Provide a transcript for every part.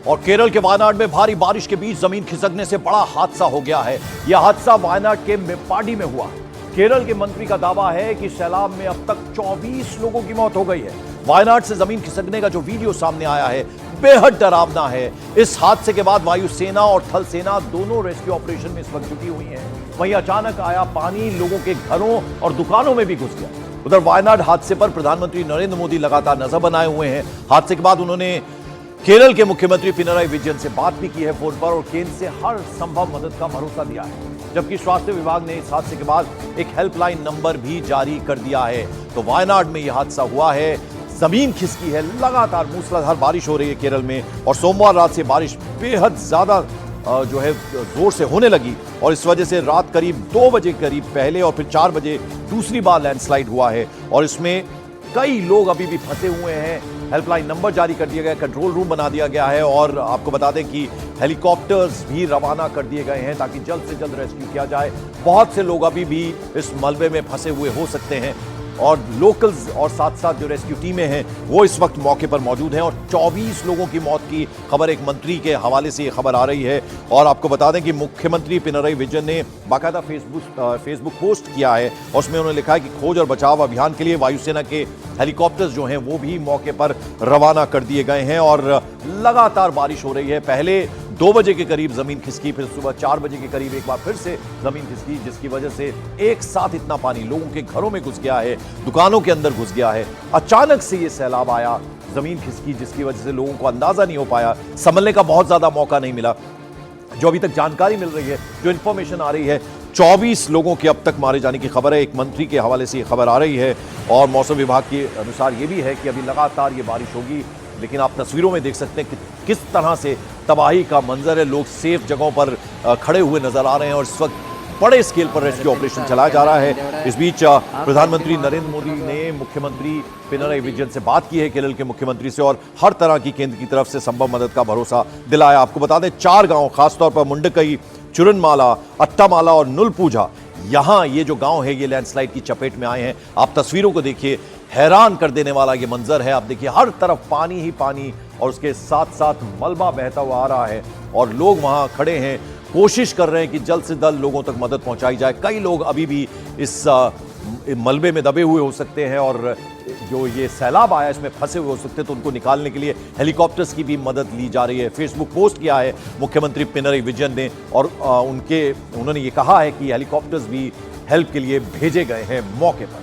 और केरल के वायनाड में भारी बारिश के बीच जमीन खिसकने से बड़ा हादसा हो गया है। यह हादसा वायनाड के मेप्पाडी में हुआ। केरल के मंत्री का दावा है कि सैलाब में अब तक 24 लोगों की मौत हो गई है। वायनाड से जमीन खिसकने का जो वीडियो सामने आया है बेहद डरावना है। इस हादसे के बाद वायुसेना और थल सेना दोनों रेस्क्यू ऑपरेशन में इस वक्त जुटी हुई हैं। वहीं अचानक आया पानी लोगों के घरों और दुकानों में भी घुस गया। उधर वायनाड हादसे पर प्रधानमंत्री नरेंद्र मोदी लगातार नजर बनाए हुए हैं। हादसे के बाद उन्होंने केरल के मुख्यमंत्री पिनराई विजयन से बात भी की है फोन पर और केंद्र से हर संभव मदद का भरोसा दिया है। जबकि स्वास्थ्य विभाग ने इस हादसे के बाद एक हेल्पलाइन नंबर भी जारी कर दिया है। तो वायनाड में यह हादसा हुआ है, जमीन खिसकी है, लगातार मूसलाधार बारिश हो रही है केरल में और सोमवार रात से बारिश बेहद ज्यादा जो है जोर से होने लगी और इस वजह से रात करीब 2 बजे करीब पहले और फिर 4 बजे दूसरी बार लैंडस्लाइड हुआ है और इसमें कई लोग अभी भी फंसे हुए हैं। हेल्पलाइन नंबर जारी कर दिया गया, कंट्रोल रूम बना दिया गया है और आपको बता दें कि हेलीकॉप्टर्स भी रवाना कर दिए गए हैं ताकि जल्द से जल्द रेस्क्यू किया जाए। बहुत से लोग अभी भी इस मलबे में फंसे हुए हो सकते हैं और लोकल्स और साथ साथ जो रेस्क्यू टीमें हैं वो इस वक्त मौके पर मौजूद हैं और 24 लोगों की मौत की खबर एक मंत्री के हवाले से ये खबर आ रही है। और आपको बता दें कि मुख्यमंत्री पिनराई विजयन ने बाकायदा फेसबुक पोस्ट किया है और उसमें उन्होंने लिखा है कि खोज और बचाव अभियान के लिए वायुसेना के हेलीकॉप्टर्स जो हैं वो भी मौके पर रवाना कर दिए गए हैं और लगातार बारिश हो रही है। पहले 2 बजे के करीब जमीन खिसकी, फिर सुबह 4 बजे के करीब एक बार फिर से जमीन खिसकी, जिसकी वजह से एक साथ इतना पानी लोगों के घरों में घुस गया है, दुकानों के अंदर घुस गया है। अचानक से ये सैलाब आया, जमीन खिसकी, जिसकी वजह से लोगों को अंदाजा नहीं हो पाया, संभलने का बहुत ज्यादा मौका नहीं मिला। जो अभी तक जानकारी मिल रही है, जो इंफॉर्मेशन आ रही है, 24 लोगों के अब तक मारे जाने की खबर है। एक मंत्री के हवाले से ये खबर आ रही है और मौसम विभाग के अनुसार ये भी है कि अभी लगातार ये बारिश होगी। लेकिन आप तस्वीरों में देख सकते हैं कि किस तरह से तबाही का मंजर है। लोग सेफ जगहों पर खड़े हुए नजर आ रहे हैं और इस वक्त बड़े स्केल पर रेस्क्यू ऑपरेशन चलाया जा रहा है। इस बीच प्रधानमंत्री नरेंद्र मोदी ने मुख्यमंत्री पिनराई विजयन से बात की है, केरल के मुख्यमंत्री से, और हर तरह की केंद्र की तरफ से संभव मदद का भरोसा दिलाया। आपको बता दें 4 गांव, खासतौर पर मुंडकई, चुरनमाला, अट्टामाला और नुलपूजा, यहां ये जो गांव है ये लैंडस्लाइड की चपेट में आए हैं। आप तस्वीरों को देखिए, हैरान कर देने वाला ये मंजर है। आप देखिए हर तरफ पानी ही पानी और उसके साथ साथ मलबा बहता हुआ आ रहा है और लोग वहां खड़े हैं, कोशिश कर रहे हैं कि जल्द से जल्द लोगों तक मदद पहुंचाई जाए। कई लोग अभी भी इस मलबे में दबे हुए हो सकते हैं और जो ये सैलाब आया इसमें फंसे हुए हो सकते हैं, तो उनको निकालने के लिए हेलीकॉप्टर्स की भी मदद ली जा रही है। फेसबुक पोस्ट किया है मुख्यमंत्री पिनराई विजयन ने और उन्होंने ये कहा है कि हेलीकॉप्टर्स भी हेल्प के लिए भेजे गए हैं मौके पर।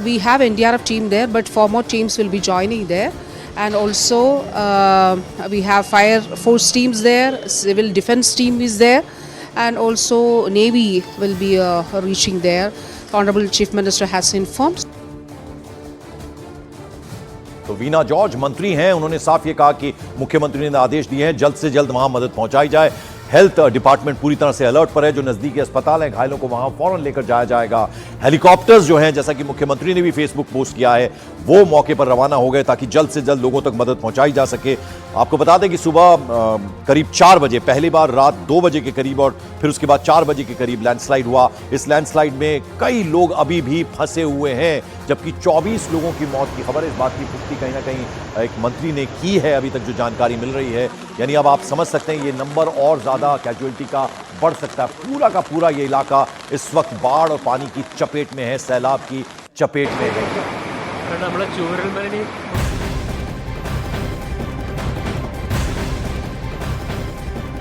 We have NDRF team there, but 4 more teams will be joining there, and also we have fire force teams there, civil defense team is there, and also Navy will be reaching there. Honorable Chief Minister has informed. तो Veena George मंत्री हैं, उन्होंने साफ ये कहा कि मुख्यमंत्री ने आदेश दिए हैं जल्द से जल्द वहां मदद पहुंचाई जाए। हेल्थ डिपार्टमेंट पूरी तरह से अलर्ट पर है, जो नजदीकी अस्पताल है घायलों को वहां फौरन लेकर जाया जाएगा। हेलीकॉप्टर्स जो हैं, जैसा कि मुख्यमंत्री ने भी फेसबुक पोस्ट किया है, वो मौके पर रवाना हो गए ताकि जल्द से जल्द लोगों तक मदद पहुंचाई जा सके। आपको बता दें कि सुबह करीब 4 बजे, पहली बार रात 2 बजे के करीब और फिर उसके बाद 4 बजे के करीब लैंडस्लाइड हुआ। इस लैंडस्लाइड में कई लोग अभी भी फंसे हुए हैं, जबकि 24 लोगों की मौत की खबर है। इस बात की पुष्टि कहीं ना कहीं एक मंत्री ने की है, अभी तक जो जानकारी मिल रही है। यानी अब आप समझ सकते हैं ये नंबर और ज्यादा कैजुअलिटी का बढ़ सकता है। पूरा का पूरा ये इलाका इस वक्त बाढ़ और पानी की चपेट में है, सैलाब की चपेट में है।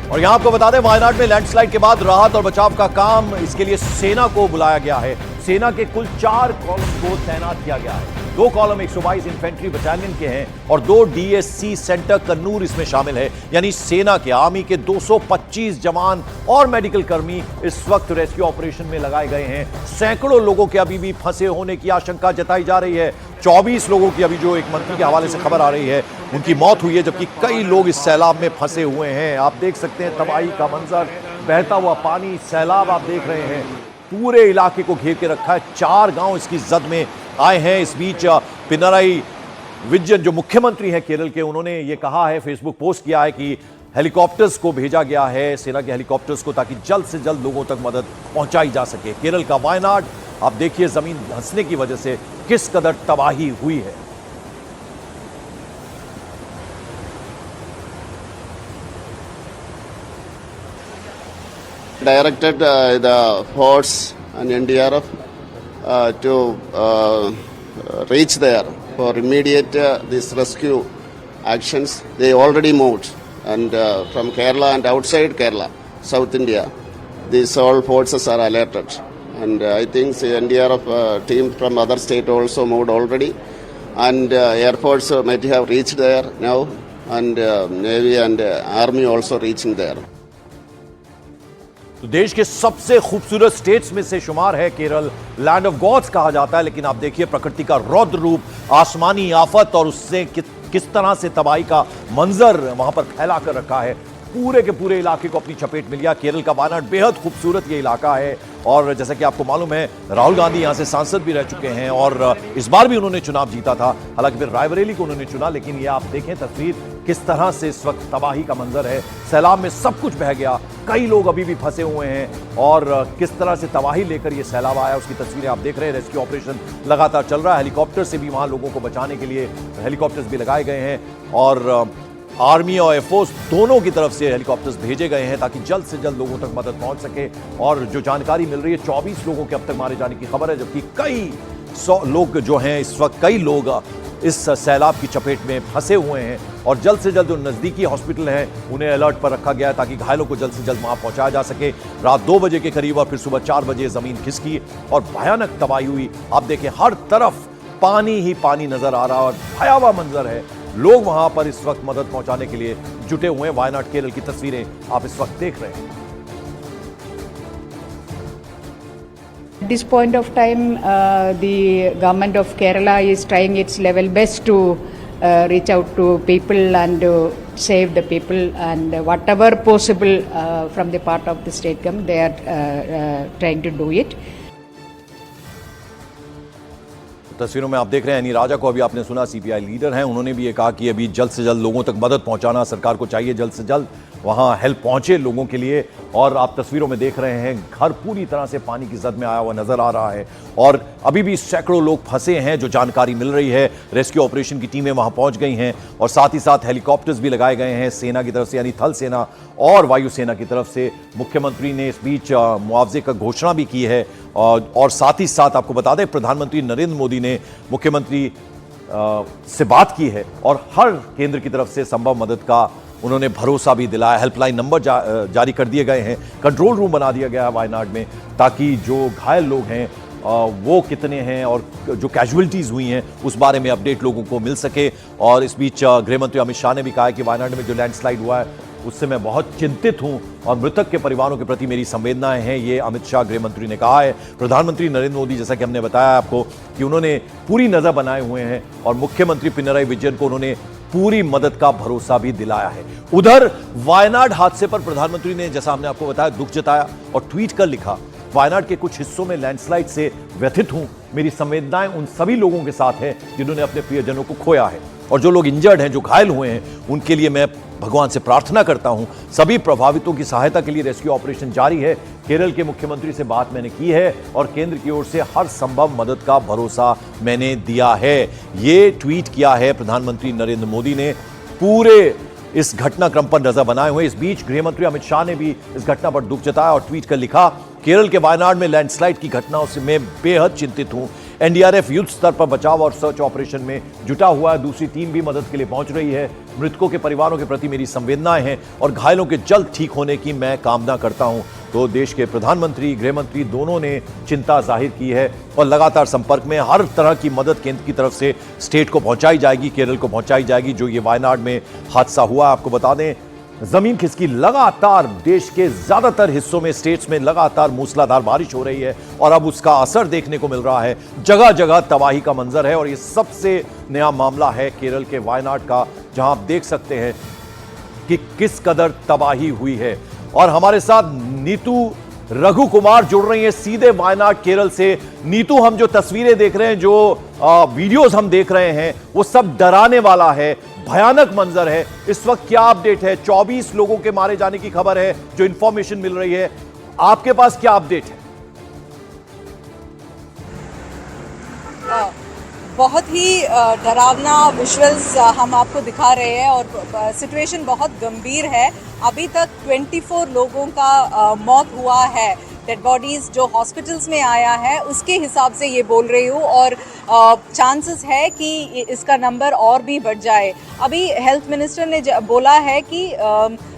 और यहां आपको बता दें, वायनाड में लैंडस्लाइड के बाद राहत और बचाव का काम, इसके लिए सेना को बुलाया गया है। सेना के कुल 4 कॉलम को तैनात किया गया है। 2 कॉलम 122 इन्फेंट्री बटालियन के हैं और 2 डीएससी सेंटर कन्नूर इसमें शामिल है। यानी सेना के, आर्मी के 225 जवान और मेडिकल कर्मी इस वक्त रेस्क्यू ऑपरेशन में लगाए गए हैं। सैकड़ों लोगों के अभी भी फंसे होने की आशंका जताई जा रही है। 24 लोगों की अभी जो एक मंत्री के हवाले से खबर आ रही है, उनकी मौत हुई है, जबकि कई लोग इस सैलाब में फंसे हुए हैं। आप देख सकते हैं तबाही का मंजर, बहता हुआ पानी, सैलाब आप देख रहे हैं, पूरे इलाके को घेर के रखा है। 4 गांव इसकी जद में आए हैं। इस बीच पिनराई विजयन जो मुख्यमंत्री हैं केरल के, उन्होंने ये कहा है, फेसबुक पोस्ट किया है कि हेलीकॉप्टर्स को भेजा गया है, सेना के हेलीकॉप्टर्स को, ताकि जल्द से जल्द लोगों तक मदद पहुंचाई जा सके। केरल का वायनाड, आप देखिए जमीन धंसने की वजह से किस कदर तबाही हुई है। directed the force and NDRF to reach there for immediate this rescue actions. They already moved, and from Kerala and outside Kerala, South India, these all forces are alerted. And I think the NDRF team from other state also moved already, and Air Force might have reached there now, and Navy and Army also reaching there. तो देश के सबसे खूबसूरत states में से शुमार है Kerala, land of God's कहा जाता है, लेकिन आप देखिए प्रकृति का रौद्र रूप, आसमानी आफत और उससे किस तरह से तबाही का मंजर वहां पर फैला कर रखा है। पूरे के पूरे इलाके को अपनी चपेट में लिया। केरल का वायनाड बेहद खूबसूरत ये इलाका है और जैसा कि आपको मालूम है राहुल गांधी यहां से सांसद भी रह चुके हैं और इस बार भी उन्होंने चुनाव जीता था। हालांकि फिर रायबरेली को उन्होंने चुना, लेकिन ये आप देखें तस्वीर किस तरह से इस वक्त तबाही का मंजर है। सैलाब में सब कुछ बह गया, कई लोग अभी भी फंसे हुए हैं और किस तरह से तबाही लेकर ये सैलाब आया उसकी तस्वीरें आप देख रहे हैं। रेस्क्यू ऑपरेशन लगातार चल रहा है। हेलीकॉप्टर से भी वहां लोगों को बचाने के लिए हेलीकॉप्टर्स भी लगाए गए हैं और आर्मी और एयरफोर्स दोनों की तरफ से हेलीकॉप्टर्स भेजे गए हैं ताकि जल्द से जल्द लोगों तक मदद पहुंच सके। और जो जानकारी मिल रही है 24 लोगों के अब तक मारे जाने की खबर है, जबकि कई 100 लोग जो हैं इस वक्त कई लोग इस सैलाब की चपेट में फंसे हुए हैं और जल्द से जल्द जो नजदीकी हॉस्पिटल हैं उन्हें अलर्ट पर रखा गया है ताकि घायलों को जल्द से जल्द वहां पहुंचाया जा सके। रात 2 बजे के करीब और फिर सुबह 4 बजे जमीन खिसकी और भयानक तबाही हुई। आप देखें हर तरफ पानी ही पानी नजर आ रहा है और भयावह मंजर है। लोग वहां पर इस वक्त मदद पहुंचाने के लिए जुटे हुए हैं। वायनाड केरल की तस्वीरें आप इस वक्त देख रहे हैं। At this point of time, the government of Kerala is trying its level best to reach out to people and save the people, and whatever possible from the part of the state government, they are trying to do it. तस्वीरों में आप देख रहे हैं any राजा को अभी आपने सुना, सीपीआई लीडर हैं, उन्होंने भी ये कहा कि अभी जल्द से जल्द लोगों तक मदद पहुंचाना सरकार को चाहिए, जल्द से जल्द वहां हेल्प पहुंचे लोगों के लिए। और आप तस्वीरों में देख रहे हैं घर पूरी तरह से पानी की जद में आया हुआ नजर आ रहा है और अभी भी सैकड़ों लोग फंसे हैं। जो जानकारी मिल रही है रेस्क्यू ऑपरेशन की टीमें वहां पहुंच गई हैं और साथ ही साथ हेलीकॉप्टर्स भी लगाए गए हैं सेना की तरफ से, यानी थल सेना और वायुसेना की तरफ से। मुख्यमंत्री ने इस बीच मुआवजे का घोषणा भी की है और साथ ही साथ आपको बता दें प्रधानमंत्री नरेंद्र मोदी ने मुख्यमंत्री से बात की है और हर केंद्र की तरफ से संभव मदद का उन्होंने भरोसा भी दिलाया। हेल्पलाइन नंबर जारी कर दिए गए हैं, कंट्रोल रूम बना दिया गया है वायनाड में ताकि जो घायल लोग हैं वो कितने हैं और जो कैजुअलिटीज हुई हैं उस बारे में अपडेट लोगों को मिल सके। और इस बीच गृह मंत्री अमित शाह ने भी कहा है कि वायनाड में जो लैंडस्लाइड हुआ है उससे मैं बहुत चिंतित हूं और मृतक के परिवारों के प्रति मेरी संवेदनाएं हैं, ये अमित शाह गृह मंत्री ने कहा है। प्रधानमंत्री नरेंद्र मोदी, जैसा कि हमने बताया आपको कि उन्होंने पूरी नजर बनाए हुए हैं और मुख्यमंत्री पिनराई विजयन को उन्होंने पूरी मदद का भरोसा भी दिलाया है। उधर वायनाड हादसे पर प्रधानमंत्री ने, जैसा हमने आपको बताया, दुख जताया और ट्वीट कर लिखा, वायनाड के कुछ हिस्सों में लैंडस्लाइड से व्यथित हूं, मेरी संवेदनाएं उन सभी लोगों के साथ हैं जिन्होंने अपने प्रियजनों को खोया है और जो लोग इंजर्ड हैं, जो घायल हुए हैं, उनके लिए मैं भगवान से प्रार्थना करता हूं। सभी प्रभावितों की सहायता के लिए रेस्क्यू ऑपरेशन जारी है। केरल के मुख्यमंत्री से बात मैंने की है और केंद्र की ओर से हर संभव मदद का भरोसा मैंने दिया है। ये ट्वीट किया है प्रधानमंत्री नरेंद्र मोदी ने पूरे इस घटनाक्रम पर नजर बनाए हुए। इस बीच गृह मंत्री अमित शाह ने भी इस घटना पर दुख जताया और ट्वीट कर लिखा, केरल के वायनाड में लैंडस्लाइड की घटनाओं से मैं बेहद चिंतित हूं। एनडीआरएफ युद्ध स्तर पर बचाव और सर्च ऑपरेशन में जुटा हुआ है, दूसरी टीम भी मदद के लिए पहुंच रही है। मृतकों के परिवारों के प्रति मेरी संवेदनाएं हैं और घायलों के जल्द ठीक होने की मैं कामना करता हूं। तो देश के प्रधानमंत्री, गृह मंत्री दोनों ने चिंता जाहिर की है और लगातार संपर्क में। हर तरह की मदद केंद्र की तरफ से स्टेट को पहुंचाई जाएगी, केरल को पहुंचाई जाएगी। जो ये वायनाड में हादसा हुआ, आपको बता दें जमीन खिसकी, लगातार देश के ज्यादातर हिस्सों में, स्टेट्स में लगातार मूसलाधार बारिश हो रही है और अब उसका असर देखने को मिल रहा है। जगह जगह तबाही का मंजर है और ये सबसे नया मामला है केरल के वायनाड का, जहां आप देख सकते हैं कि किस कदर तबाही हुई है। और हमारे साथ नीतू रघु कुमार जुड़ रही हैं सीधे वायनाड केरल से। नीतू, हम जो तस्वीरें देख रहे हैं, जो वीडियोस हम देख रहे हैं, वो सब डराने वाला है, भयानक मंजर है। इस वक्त क्या अपडेट है? 24 लोगों के मारे जाने की खबर है जो इंफॉर्मेशन मिल रही है, आपके पास क्या अपडेट है? बहुत ही डरावना विजुअल्स हम आपको दिखा रहे हैं और सिचुएशन बहुत गंभीर है। अभी तक 24 लोगों का मौत हुआ है। डेड बॉडीज़ जो हॉस्पिटल्स में आया है उसके हिसाब से ये बोल रही हूँ और चांसेस है कि इसका नंबर और भी बढ़ जाए। अभी हेल्थ मिनिस्टर ने बोला है कि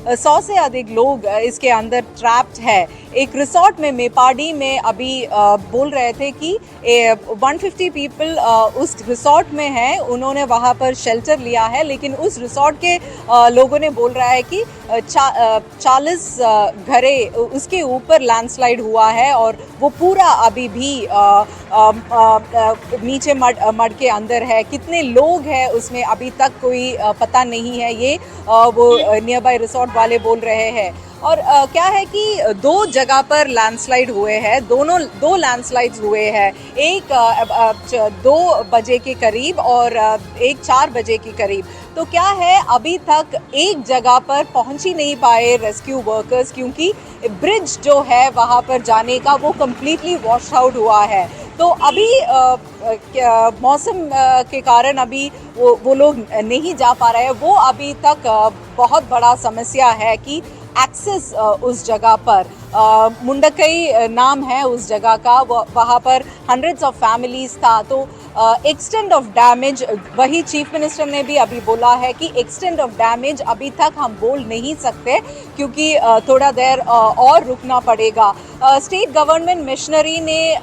100 से अधिक लोग इसके अंदर ट्रैप्ड है। एक रिसोर्ट में मेपाडी में अभी बोल रहे थे कि 150 पीपल उस रिसोर्ट में हैं, उन्होंने वहाँ पर शेल्टर लिया है, लेकिन उस रिसोर्ट के लोगों ने बोल रहा है कि 40 घरे उसके ऊपर लैंडस्लाइड हुआ है और वो पूरा अभी भी नीचे मड के अंदर है। कितने लोग हैं उसमें अभी तक कोई पता नहीं है, ये वो नियर बाय रिसोर्ट वाले बोल रहे हैं। और क्या है कि 2 जगह पर लैंडस्लाइड हुए हैं, दो लैंडस्लाइड्स हुए हैं, एक 2 बजे के करीब और एक 4 बजे के करीब। तो क्या है, अभी तक एक जगह पर पहुंच ही नहीं पाए रेस्क्यू वर्कर्स, क्योंकि ब्रिज जो है वहां पर जाने का वो कम्प्लीटली वॉश आउट हुआ है। तो अभी मौसम के कारण अभी वो लोग नहीं जा पा रहे हैं। वो अभी तक बहुत बड़ा समस्या है कि एक्सेस उस जगह पर मुंडकई नाम है उस जगह का, वहाँ पर हंड्रेड्स ऑफ फैमिलीज था। तो एक्सटेंट ऑफ डैमेज, वही चीफ मिनिस्टर ने भी अभी बोला है कि एक्सटेंट ऑफ डैमेज अभी तक हम बोल नहीं सकते, क्योंकि थोड़ा देर और रुकना पड़ेगा। स्टेट गवर्नमेंट मिशनरी ने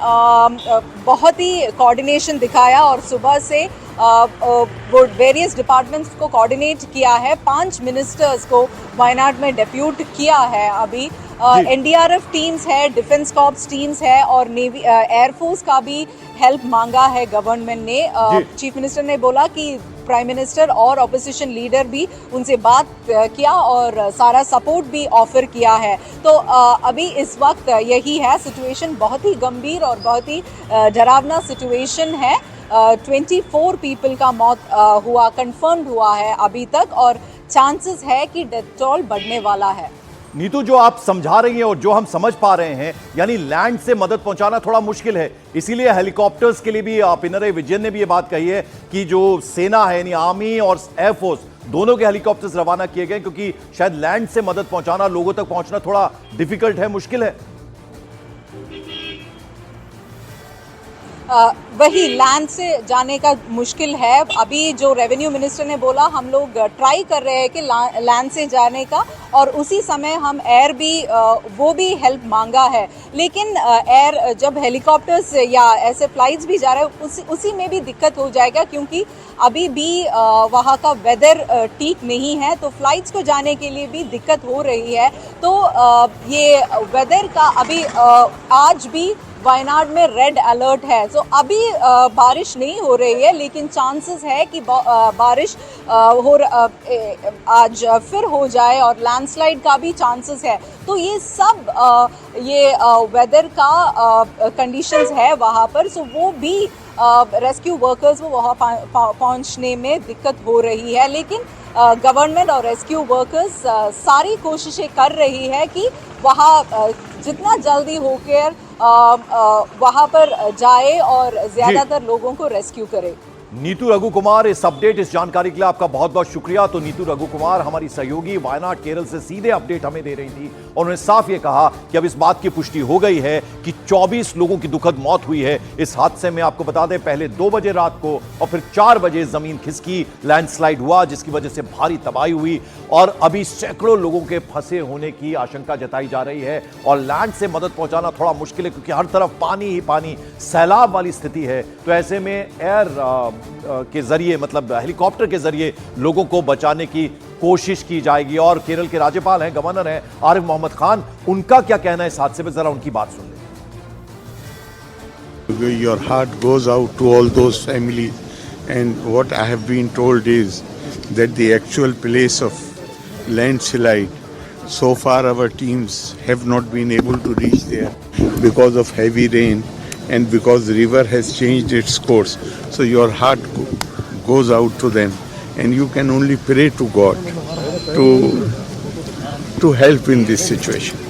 बहुत ही कोऑर्डिनेशन दिखाया और सुबह से वो वेरियस डिपार्टमेंट्स को कोऑर्डिनेट किया है। 5 मिनिस्टर्स को वायनाड में डेप्यूट किया है। अभी एनडीआरएफ टीम्स है, डिफेंस कॉर्प्स टीम्स है और नेवी एयरफोर्स का भी हेल्प मांगा है गवर्नमेंट ने। चीफ मिनिस्टर ने बोला कि प्राइम मिनिस्टर और ऑपोजिशन लीडर भी उनसे बात किया और सारा सपोर्ट भी ऑफर किया है। तो अभी इस वक्त यही है सिचुएशन, बहुत ही गंभीर और बहुत ही डरावना सिचुएशन है। 24 पीपल का मौत हुआ, कंफर्म्ड हुआ है अभी तक, और चांसेस है कि डेथ टोल बढ़ने वाला है। नीतू, जो आप समझा रही हैं और जो हम समझ पा रहे हैं, यानी लैंड से मदद पहुंचाना थोड़ा मुश्किल है, इसीलिए हेलीकॉप्टर्स के लिए भी पिनरई विजयन ने भी ये बात कही है कि जो सेना है यानी आर्मी और एयरफोर्स दोनों के हेलीकॉप्टर्स रवाना किए गए, क्योंकि शायद लैंड से मदद पहुंचाना, लोगों तक पहुंचना थोड़ा डिफिकल्ट है, मुश्किल है। वही लैंड से जाने का मुश्किल है। अभी जो रेवेन्यू मिनिस्टर ने बोला, हम लोग ट्राई कर रहे हैं कि लैंड से जाने का, और उसी समय हम एयर भी वो भी हेल्प मांगा है। लेकिन एयर जब हेलीकॉप्टर्स या ऐसे फ्लाइट्स भी जा रहे हैं उसी में भी दिक्कत हो जाएगा, क्योंकि अभी भी वहाँ का वेदर ठीक नहीं है, तो फ्लाइट्स को जाने के लिए भी दिक्कत हो रही है। तो ये वेदर का अभी आज भी वायनाड में रेड अलर्ट है। तो अभी बारिश नहीं हो रही है, लेकिन चांसेस है कि बारिश आज फिर हो जाए और लैंडस्लाइड का भी चांसेस है। तो ये सब ये वेदर का कंडीशंस है वहाँ पर, सो वो भी रेस्क्यू वर्कर्स को वहाँ पहुँचने में दिक्कत हो रही है। लेकिन गवर्नमेंट और रेस्क्यू वर्कर्स सारी कोशिशें कर रही है कि वहाँ जितना जल्दी होकर वहाँ पर जाए और ज़्यादातर लोगों को रेस्क्यू करे। नीतू रघु कुमार, इस अपडेट, इस जानकारी के लिए आपका बहुत बहुत शुक्रिया। तो नीतू रघु कुमार हमारी सहयोगी वायनाड केरल से सीधे अपडेट हमें दे रही थी और उन्होंने साफ ये कहा कि अब इस बात की पुष्टि हो गई है कि 24 लोगों की दुखद मौत हुई है इस हादसे में। आपको बता दें, पहले 2 बजे रात को और फिर 4 बजे जमीन खिसकी, लैंडस्लाइड हुआ, जिसकी वजह से भारी तबाही हुई और अभी सैकड़ों लोगों के फंसे होने की आशंका जताई जा रही है। और लैंड से मदद पहुंचाना थोड़ा मुश्किल है, क्योंकि हर तरफ पानी ही पानी, सैलाब वाली स्थिति है। तो ऐसे में एयर के जरिए, मतलब हेलीकॉप्टर के जरिए लोगों को बचाने की कोशिश की जाएगी। और केरल के राज्यपाल हैं, गवर्नर हैं आरिफ मोहम्मद खान, उनका क्या कहना है इस हादसे पे, जरा उनकी बात सुन लें। Your heart goes out to all those families, and what I have been told is that the actual place of landslide, so far our teams have not been able to reach there because of heavy rain and because the river has changed its course. So your heart goes out to them, and you can only pray to God to help in this situation.